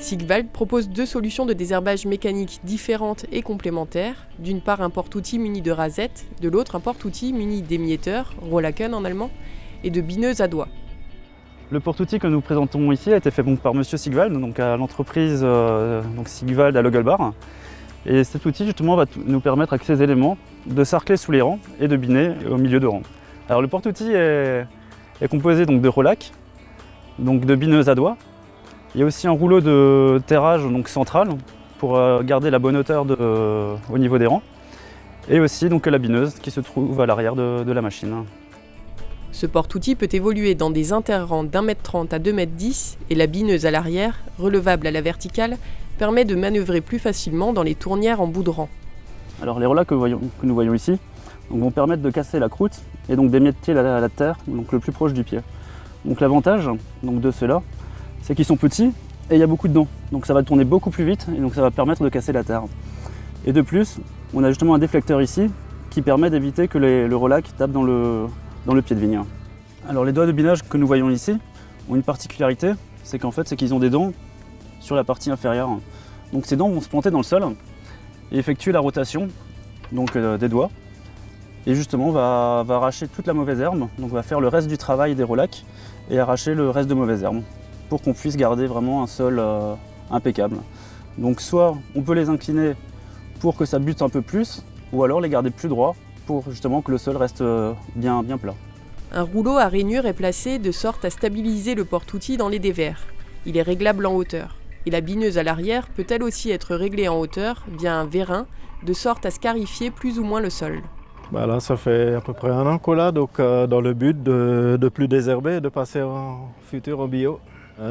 Sigvald propose deux solutions de désherbage mécanique différentes et complémentaires. D'une part un porte-outils muni de rasettes, de l'autre un porte-outils muni d'émietteurs, Rollaken en allemand, et de bineuses à doigts. Le porte-outils que nous présentons ici a été fait par Monsieur Sigvald, donc à l'entreprise Sigvald à Logelbar. Et cet outil justement va nous permettre avec ces éléments de sarcler sous les rangs et de biner au milieu de rangs. Alors le porte-outils est composé donc de Rollac, donc de bineuses à doigts. Il y a aussi un rouleau de terrage donc central pour garder la bonne hauteur au niveau des rangs. Et aussi donc la bineuse qui se trouve à l'arrière de la machine. Ce porte-outils peut évoluer dans des interrangs d'1,30 m à 2,10 m et la bineuse à l'arrière, relevable à la verticale, permet de manœuvrer plus facilement dans les tournières en bout de rang. Alors les Rollacs que nous voyons ici vont permettre de casser la croûte et donc d'émietter la terre donc le plus proche du pied. Donc l'avantage de ceux-là, c'est qu'ils sont petits et il y a beaucoup de dents. Donc ça va tourner beaucoup plus vite et donc ça va permettre de casser la terre. Et de plus, on a justement un déflecteur ici qui permet d'éviter que le Rollac tape dans le pied de vigne. Alors les doigts de binage que nous voyons ici ont une particularité, c'est qu'ils ont des dents sur la partie inférieure. Donc ces dents vont se planter dans le sol et effectuer la rotation des doigts. Et justement va arracher toute la mauvaise herbe, donc va faire le reste du travail des Rollacs et arracher le reste de mauvaise herbe pour qu'on puisse garder vraiment un sol impeccable. Donc soit on peut les incliner pour que ça bute un peu plus, ou alors les garder plus droits pour justement que le sol reste bien plat. Un rouleau à rainure est placé de sorte à stabiliser le porte-outils dans les dévers. Il est réglable en hauteur. Et la bineuse à l'arrière peut elle aussi être réglée en hauteur via un vérin, de sorte à scarifier plus ou moins le sol. Là, ça fait à peu près un an qu'on l'a, donc dans le but de plus désherber et de passer en futur au bio.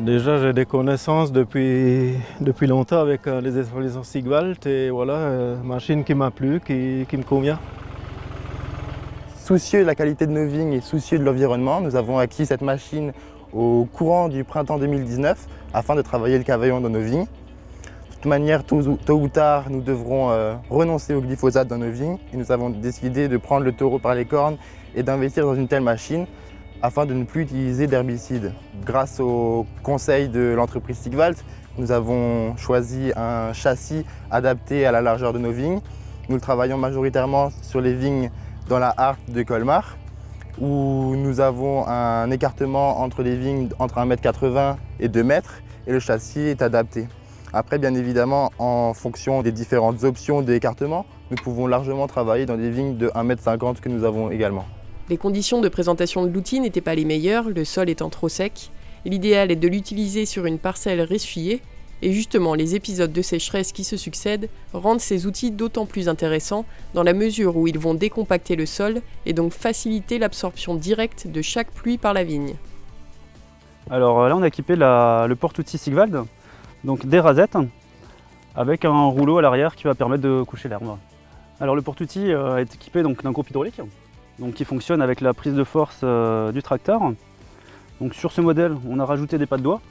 Déjà, j'ai des connaissances depuis longtemps avec les installations Sigvald et voilà, machine qui m'a plu, qui me convient. Soucieux de la qualité de nos vignes et soucieux de l'environnement, nous avons acquis cette machine au courant du printemps 2019 afin de travailler le cavaillon dans nos vignes. De toute manière, tôt ou tard, nous devrons renoncer au glyphosate dans nos vignes et nous avons décidé de prendre le taureau par les cornes et d'investir dans une telle machine afin de ne plus utiliser d'herbicides. Grâce au conseil de l'entreprise Sigvald, nous avons choisi un châssis adapté à la largeur de nos vignes. Nous travaillons majoritairement sur les vignes dans la Hart de Colmar, où nous avons un écartement entre les vignes entre 1,80 m et 2 m, et le châssis est adapté. Après, bien évidemment, en fonction des différentes options d'écartement, nous pouvons largement travailler dans des vignes de 1,50 m que nous avons également. Les conditions de présentation de l'outil n'étaient pas les meilleures, le sol étant trop sec. L'idéal est de l'utiliser sur une parcelle ressuyée, et justement les épisodes de sécheresse qui se succèdent rendent ces outils d'autant plus intéressants dans la mesure où ils vont décompacter le sol et donc faciliter l'absorption directe de chaque pluie par la vigne. Alors là on a équipé le porte-outils Sigvald, donc des rasettes avec un rouleau à l'arrière qui va permettre de coucher l'herbe. Alors le porte-outils est équipé d'un groupe hydraulique qui fonctionne avec la prise de force du tracteur. Donc sur ce modèle on a rajouté des pas de doigts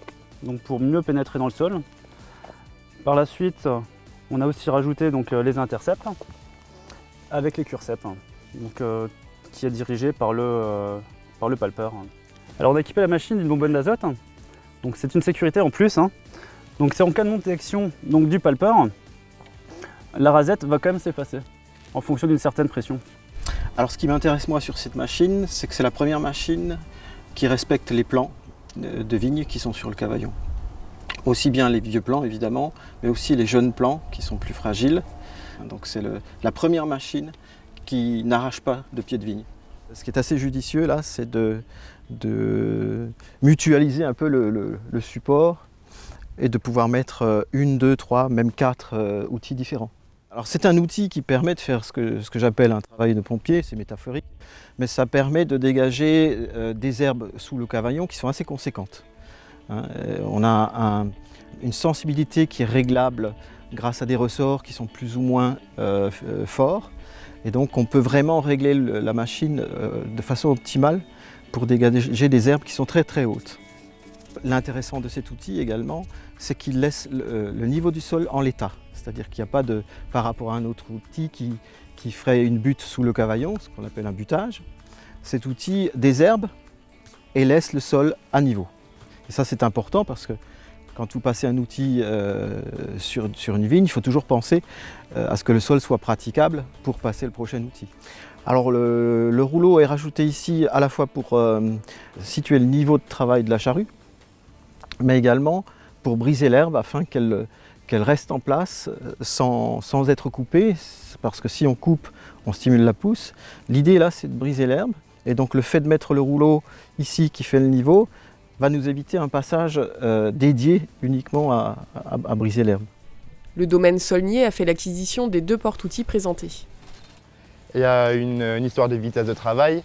pour mieux pénétrer dans le sol. Par la suite, on a aussi rajouté les intercepts avec les curceps, qui est dirigé par le palpeur. Alors on a équipé la machine d'une bonbonne d'azote, donc c'est une sécurité en plus. Donc c'est en cas de montée d'action du palpeur, la rasette va quand même s'effacer en fonction d'une certaine pression. Alors ce qui m'intéresse moi sur cette machine, c'est que c'est la première machine qui respecte les plants de vignes qui sont sur le cavaillon. Aussi bien les vieux plants évidemment, mais aussi les jeunes plants qui sont plus fragiles. Donc c'est la première machine qui n'arrache pas de pied de vigne. Ce qui est assez judicieux là, c'est de mutualiser un peu le support et de pouvoir mettre 1, 2, 3, même 4 outils différents. Alors c'est un outil qui permet de faire ce que j'appelle un travail de pompier, c'est métaphorique, mais ça permet de dégager des herbes sous le cavaillon qui sont assez conséquentes. On a une sensibilité qui est réglable grâce à des ressorts qui sont plus ou moins forts. Et donc on peut vraiment régler la machine de façon optimale pour dégager des herbes qui sont très très hautes. L'intéressant de cet outil également, c'est qu'il laisse le niveau du sol en l'état. C'est-à-dire qu'il n'y a pas par rapport à un autre outil qui ferait une butte sous le cavaillon, ce qu'on appelle un butage. Cet outil désherbe et laisse le sol à niveau. Et ça c'est important parce que quand vous passez un outil sur une vigne, il faut toujours penser à ce que le sol soit praticable pour passer le prochain outil. Alors le rouleau est rajouté ici à la fois pour situer le niveau de travail de la charrue, mais également pour briser l'herbe afin qu'elle reste en place sans être coupée, parce que si on coupe, on stimule la pousse. L'idée là, c'est de briser l'herbe, et donc le fait de mettre le rouleau ici qui fait le niveau va nous éviter un passage dédié uniquement à briser l'herbe. Le domaine Saulnier a fait l'acquisition des 2 porte-outils présentés. Il y a une histoire de vitesse de travail.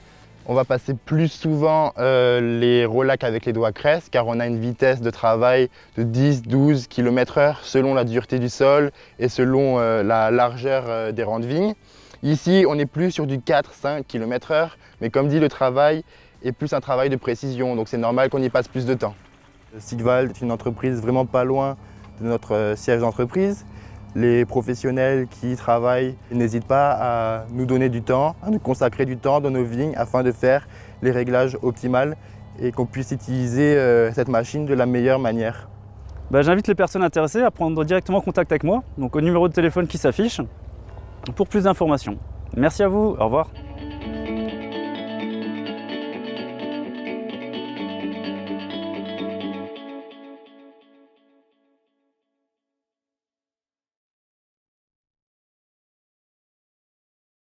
On va passer plus souvent les Rolac avec les doigts cresse, car on a une vitesse de travail de 10-12 km/h selon la dureté du sol et selon la largeur des rangs de vigne. Ici, on est plus sur du 4-5 km/h, mais comme dit, le travail est plus un travail de précision, donc c'est normal qu'on y passe plus de temps. Sigvald est une entreprise vraiment pas loin de notre siège d'entreprise. Les professionnels qui y travaillent n'hésitent pas à nous donner du temps, à nous consacrer du temps dans nos vignes afin de faire les réglages optimaux et qu'on puisse utiliser cette machine de la meilleure manière. J'invite les personnes intéressées à prendre directement contact avec moi, donc au numéro de téléphone qui s'affiche, pour plus d'informations. Merci à vous, au revoir.